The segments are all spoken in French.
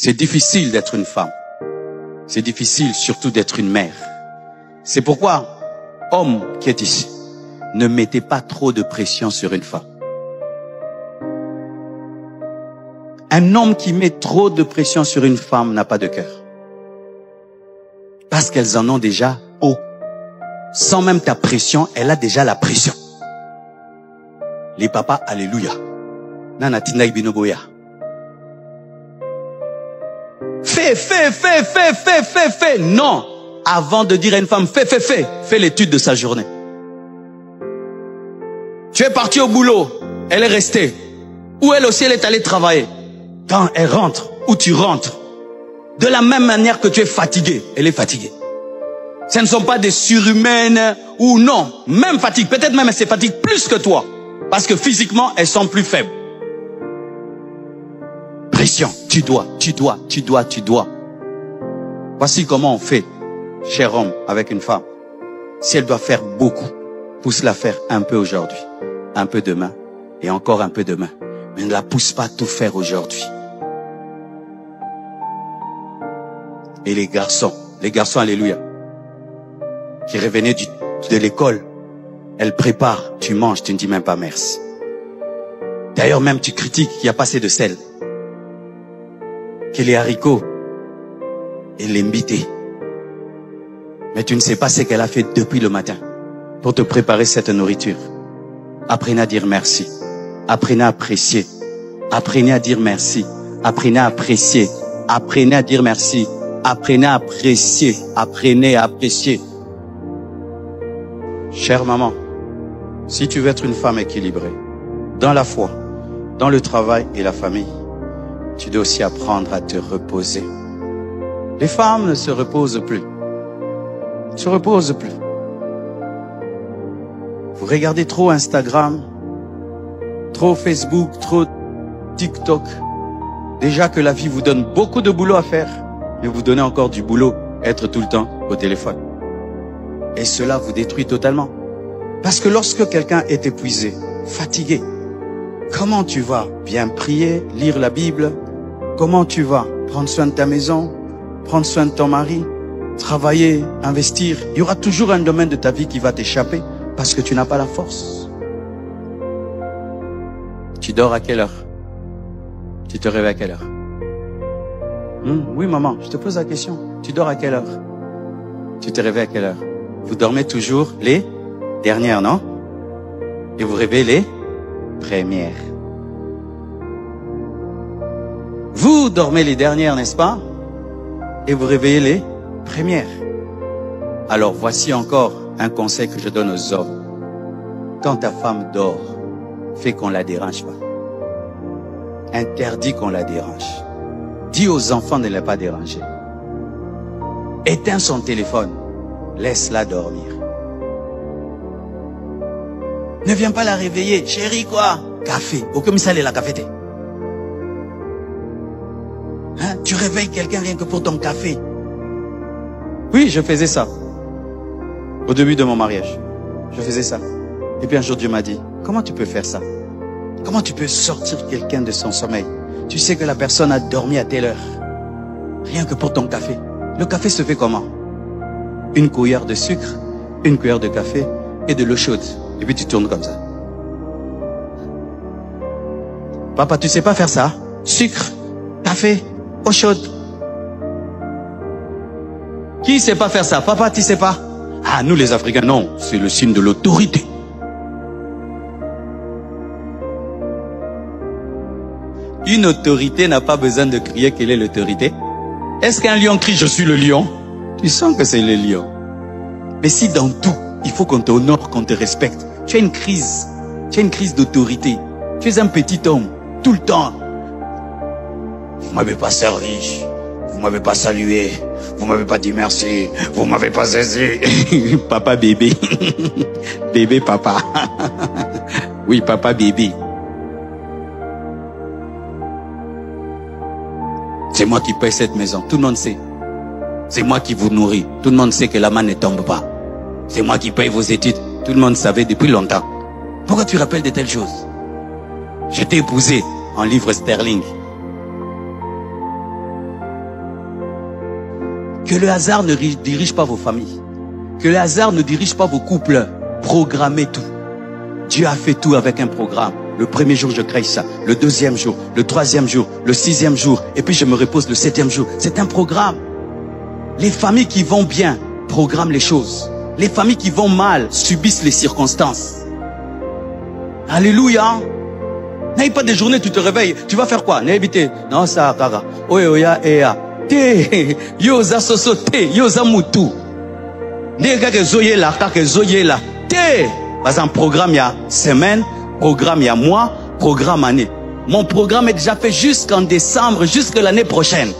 C'est difficile d'être une femme. C'est difficile surtout d'être une mère. C'est pourquoi, homme qui est ici, ne mettez pas trop de pression sur une femme. Un homme qui met trop de pression sur une femme n'a pas de cœur. Parce qu'elles en ont déjà haut. Sans même ta pression, elle a déjà la pression. Les papas, alléluia. Nana tina ibinoboya. Fais. Non. Avant de dire à une femme, fais l'étude de sa journée. Tu es parti au boulot, elle est restée. Ou elle aussi, elle est allée travailler. Quand elle rentre, ou tu rentres, de la même manière que tu es fatigué, elle est fatiguée. Ce ne sont pas des surhumaines ou non, même fatigue. Peut-être même elle se fatigue plus que toi. Parce que physiquement, elles sont plus faibles. Pression, tu dois. Voici comment on fait, cher homme, avec une femme. Si elle doit faire beaucoup, pousse-la faire un peu aujourd'hui, un peu demain, et encore un peu demain. Mais ne la pousse pas à tout faire aujourd'hui. Et les garçons, alléluia, qui revenaient de l'école, elle prépare, tu manges, tu ne dis même pas merci. D'ailleurs, même tu critiques qu'il n'y a pas assez de sel. Que les haricots et l'imbité. Mais tu ne sais pas ce qu'elle a fait depuis le matin pour te préparer cette nourriture. Apprenez à dire merci. Apprenez à apprécier. Apprenez à dire merci. Apprenez à apprécier. Apprenez à dire merci. Apprenez à apprécier. Apprenez à apprécier. Chère maman, si tu veux être une femme équilibrée, dans la foi, dans le travail et la famille, tu dois aussi apprendre à te reposer. Les femmes ne se reposent plus. Ne se reposent plus. Vous regardez trop Instagram, trop Facebook, trop TikTok. Déjà que la vie vous donne beaucoup de boulot à faire, mais vous donnez encore du boulot, être tout le temps au téléphone. Et cela vous détruit totalement. Parce que lorsque quelqu'un est épuisé, fatigué, comment tu vas bien prier, lire la Bible? Comment tu vas prendre soin de ta maison, prendre soin de ton mari, travailler, investir? Il y aura toujours un domaine de ta vie qui va t'échapper parce que tu n'as pas la force. Tu dors à quelle heure? Tu te réveilles à quelle heure? Oui maman, je te pose la question. Tu dors à quelle heure? Tu te réveilles à quelle heure? Vous dormez toujours les dernières, non? Et vous réveillez les premières. Vous dormez les dernières, n'est-ce pas? Et vous réveillez les premières. Alors voici encore un conseil que je donne aux hommes. Quand ta femme dort, fais qu'on la dérange pas. Interdis qu'on la dérange. Dis aux enfants de ne la pas déranger. Éteins son téléphone. Laisse-la dormir. Ne viens pas la réveiller. Chérie, quoi? Café. Au commissariat de la café. Hein? Tu réveilles quelqu'un rien que pour ton café. Oui, je faisais ça. Au début de mon mariage. Je faisais ça. Et puis un jour, Dieu m'a dit, comment tu peux faire ça? Comment tu peux sortir quelqu'un de son sommeil? Tu sais que la personne a dormi à telle heure. Rien que pour ton café. Le café se fait comment? Une cuillère de sucre, une cuillère de café et de l'eau chaude. Et puis tu tournes comme ça. Papa, tu sais pas faire ça? Sucre, café, eau chaude. Qui sait pas faire ça? Papa, tu sais pas? Ah, nous les Africains, non. C'est le signe de l'autorité. Une autorité n'a pas besoin de crier quelle est l'autorité. Est-ce qu'un lion crie « Je suis le lion » ? Tu sens que c'est le lion. Mais si dans tout, il faut qu'on t'honore, qu'on te respecte, tu as une crise. Tu as une crise d'autorité. Tu es un petit homme, tout le temps. Vous m'avez pas servi. Vous m'avez pas salué. Vous m'avez pas dit merci. Vous m'avez pas saisi. Papa bébé. Bébé papa. Oui, papa bébé. C'est moi qui paye cette maison. Tout le monde sait. C'est moi qui vous nourris. Tout le monde sait que la main ne tombe pas. C'est moi qui paye vos études. Tout le monde savait depuis longtemps. Pourquoi tu rappelles de telles choses? Je t'ai épousé en livres sterling. Que le hasard ne dirige pas vos familles. Que le hasard ne dirige pas vos couples. Programmez tout. Dieu a fait tout avec un programme. Le premier jour, je crée ça. Le deuxième jour, le troisième jour, le sixième jour. Et puis je me repose le septième jour. C'est un programme. Les familles qui vont bien programment les choses. Les familles qui vont mal subissent les circonstances. Alléluia. N'aie pas des journées, tu te réveilles. Tu vas faire quoi? Non, ça, kara. Oya, ea. Te. Yoza soso te. Yoza mutu. Nega ke zoye la, kake zoye la. Te. Parce qu'un programme, il y a semaine, programme, il y a mois, programme, année. Mon programme est déjà fait jusqu'en décembre, jusqu'à l'année prochaine.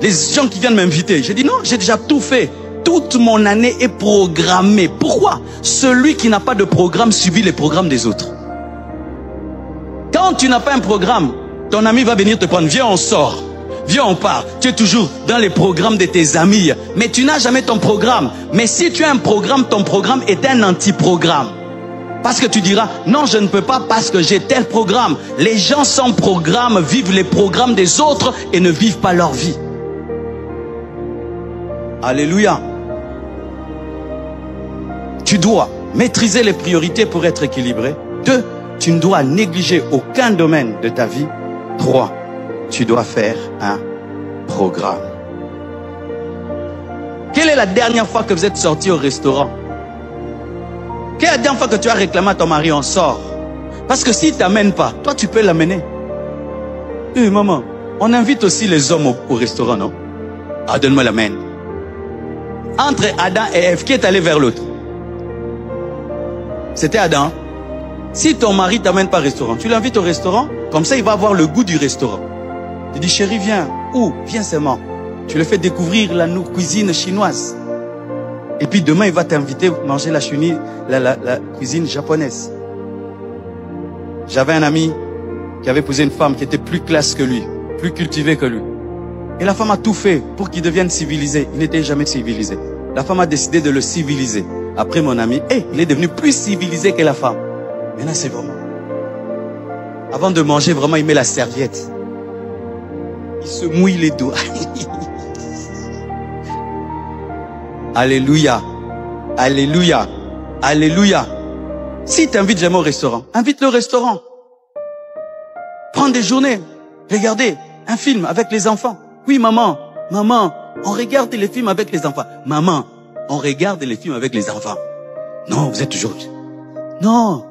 Les gens qui viennent m'inviter, je dis non, j'ai déjà tout fait. Toute mon année est programmée. Pourquoi? Celui qui n'a pas de programme subit les programmes des autres. Quand tu n'as pas un programme, ton ami va venir te prendre. Viens, on sort. Viens, on part. Tu es toujours dans les programmes de tes amis. Mais tu n'as jamais ton programme. Mais si tu as un programme, ton programme est un anti-programme. Parce que tu diras, non, je ne peux pas parce que j'ai tel programme. Les gens sans programme vivent les programmes des autres et ne vivent pas leur vie. Alléluia. Tu dois maîtriser les priorités pour être équilibré. 2, tu ne dois négliger aucun domaine de ta vie. 3, tu dois faire un programme. Quelle est la dernière fois que vous êtes sorti au restaurant? Quelle est la dernière fois que tu as réclamé à ton mari, on sort? Parce que s'il ne t'amène pas, toi tu peux l'amener. Eh maman, on invite aussi les hommes au restaurant, non? Ah, donne-moi la main. Entre Adam et Ève, qui est allé vers l'autre? C'était Adam. Si ton mari ne t'amène pas au restaurant, tu l'invites au restaurant, comme ça il va avoir le goût du restaurant. Tu dis, chérie, viens. Où? Viens seulement. Tu le fais découvrir la cuisine chinoise. Et puis demain, il va t'inviter à manger la cuisine japonaise. J'avais un ami qui avait épousé une femme qui était plus classe que lui, plus cultivée que lui. Et la femme a tout fait pour qu'il devienne civilisé. Il n'était jamais civilisé. La femme a décidé de le civiliser. Après mon ami, il est devenu plus civilisé que la femme. Maintenant, c'est vraiment. Avant de manger, vraiment, il met la serviette. Il se mouille les doigts. Alléluia. Alléluia. Alléluia. Si tu invites jamais au restaurant, invite-le au restaurant. Prends des journées. Regardez un film avec les enfants. Oui, maman, maman, on regarde les films avec les enfants. Maman, on regarde les films avec les enfants. Non, vous êtes toujours... Non.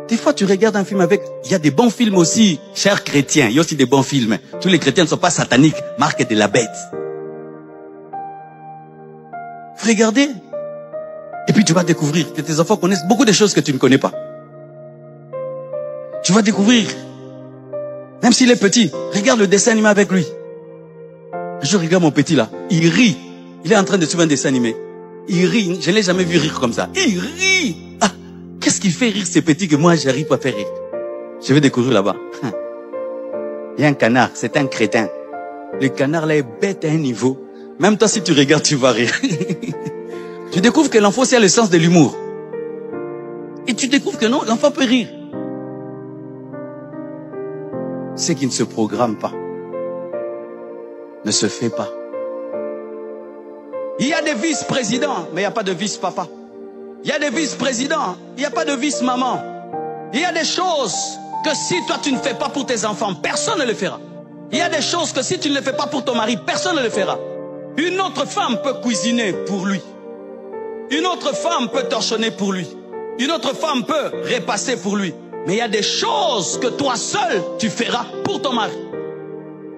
Des fois, tu regardes un film avec... Il y a des bons films aussi, chers chrétiens. Il y a aussi des bons films. Tous les chrétiens ne sont pas sataniques. Marque de la bête. Regardez. Et puis tu vas découvrir que tes enfants connaissent beaucoup de choses que tu ne connais pas. Tu vas découvrir. Même s'il est petit, regarde le dessin animé avec lui. Je regarde mon petit là. Il rit. Il est en train de suivre un dessin animé. Il rit. Je ne l'ai jamais vu rire comme ça. Il rit. Ah, qu'est-ce qui fait rire ces petits que moi, j'arrive pas à faire rire? Je vais découvrir là-bas. Il y a un canard. C'est un crétin. Le canard là est bête à un niveau. Même toi, si tu regardes, tu vas rire. Tu découvres que l'enfant aussi a le sens de l'humour. Et tu découvres que non, l'enfant peut rire. Ce qui ne se programme pas ne se fait pas. Il y a des vice-présidents, mais il n'y a pas de vice-papa. Il y a des vice-présidents, il n'y a pas de vice-maman. Il y a des choses que si toi tu ne fais pas pour tes enfants, personne ne le fera. Il y a des choses que si tu ne le fais pas pour ton mari, personne ne le fera. Une autre femme peut cuisiner pour lui. Une autre femme peut torchonner pour lui. Une autre femme peut repasser pour lui. Mais il y a des choses que toi seul, tu feras pour ton mari.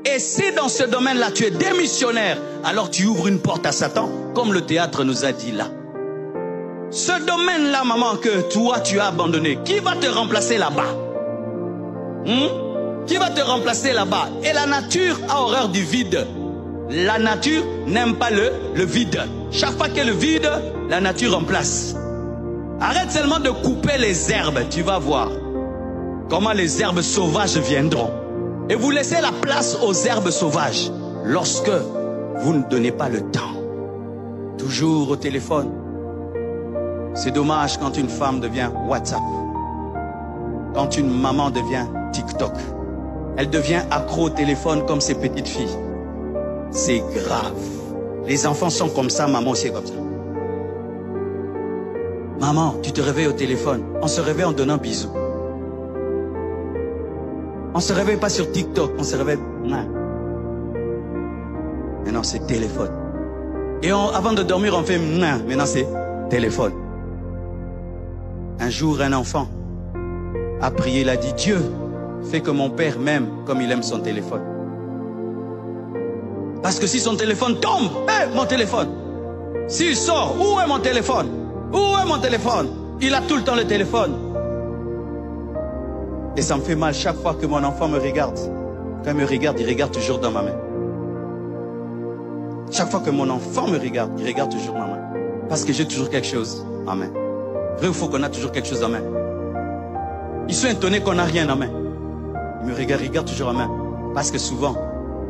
Et si dans ce domaine-là, tu es démissionnaire, alors tu ouvres une porte à Satan, comme le théâtre nous a dit là. Ce domaine-là, maman, que toi, tu as abandonné, qui va te remplacer là-bas? Qui va te remplacer là-bas? Et la nature a horreur du vide. La nature n'aime pas le vide. Chaque fois qu'il y a le vide, la nature remplace. Arrête seulement de couper les herbes, tu vas voir comment les herbes sauvages viendront. Et vous laissez la place aux herbes sauvages lorsque vous ne donnez pas le temps. Toujours au téléphone. C'est dommage quand une femme devient WhatsApp. Quand une maman devient TikTok. Elle devient accro au téléphone comme ces petites filles. C'est grave. Les enfants sont comme ça, maman aussi est comme ça. Maman, tu te réveilles au téléphone. On se réveille en donnant bisous. On se réveille pas sur TikTok, on se réveille... Non. Maintenant c'est téléphone. Et avant de dormir, on fait... Non. Maintenant c'est téléphone. Un jour, un enfant a prié, il a dit, Dieu, fais que mon père m'aime comme il aime son téléphone. Parce que si son téléphone tombe, mon téléphone. S'il sort, où est mon téléphone? Où est mon téléphone? Il a tout le temps le téléphone. Et ça me fait mal chaque fois que mon enfant me regarde. Quand il me regarde, il regarde toujours dans ma main. Chaque fois que mon enfant me regarde, il regarde toujours ma main. Parce que j'ai toujours quelque chose en main. Vrai ou faux qu'on a toujours quelque chose en main? Ils sont étonnés qu'on n'a rien en main. Il me regarde, il regarde toujours en main. Parce que souvent,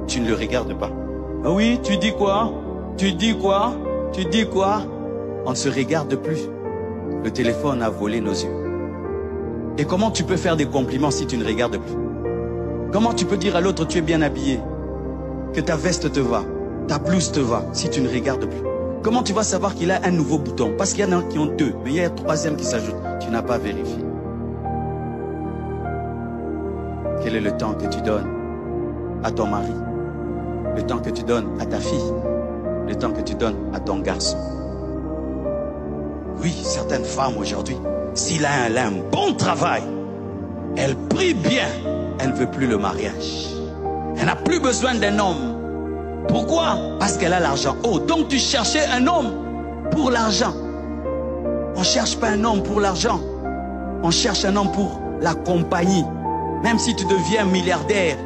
tu ne le regardes pas. Ah oui, tu dis quoi? Tu dis quoi? Tu dis quoi? On ne se regarde plus. Le téléphone a volé nos yeux. Et comment tu peux faire des compliments si tu ne regardes plus? Comment tu peux dire à l'autre tu es bien habillé, que ta veste te va, ta blouse te va, si tu ne regardes plus? Comment tu vas savoir qu'il a un nouveau bouton? Parce qu'il y en a qui ont deux, mais il y a un troisième qui s'ajoute. Tu n'as pas vérifié. Quel est le temps que tu donnes à ton mari? Le temps que tu donnes à ta fille? Le temps que tu donnes à ton garçon? Oui, certaines femmes aujourd'hui, s'il a un bon travail, elle prie bien, elle ne veut plus le mariage. Elle n'a plus besoin d'un homme. Pourquoi? Parce qu'elle a l'argent. Oh, donc tu cherchais un homme pour l'argent. On ne cherche pas un homme pour l'argent. On cherche un homme pour la compagnie. Même si tu deviens milliardaire,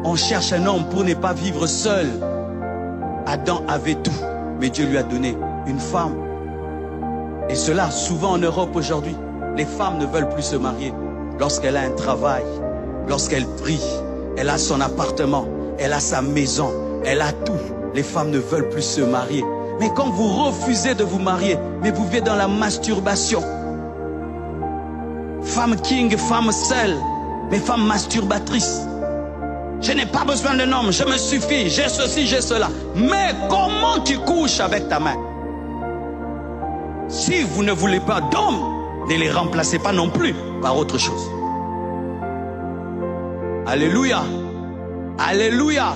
on cherche un homme pour ne pas vivre seul. Adam avait tout, mais Dieu lui a donné une femme. Et cela, souvent en Europe aujourd'hui, les femmes ne veulent plus se marier. Lorsqu'elle a un travail, lorsqu'elle prie, elle a son appartement, elle a sa maison, elle a tout. Les femmes ne veulent plus se marier. Mais quand vous refusez de vous marier, mais vous vivez dans la masturbation. Femme king, femme seule, mais femme masturbatrice. Je n'ai pas besoin d'un homme, je me suffis, j'ai ceci, j'ai cela. Mais comment tu couches avec ta main? Si vous ne voulez pas d'hommes, ne les remplacez pas non plus par autre chose. Alléluia. Alléluia.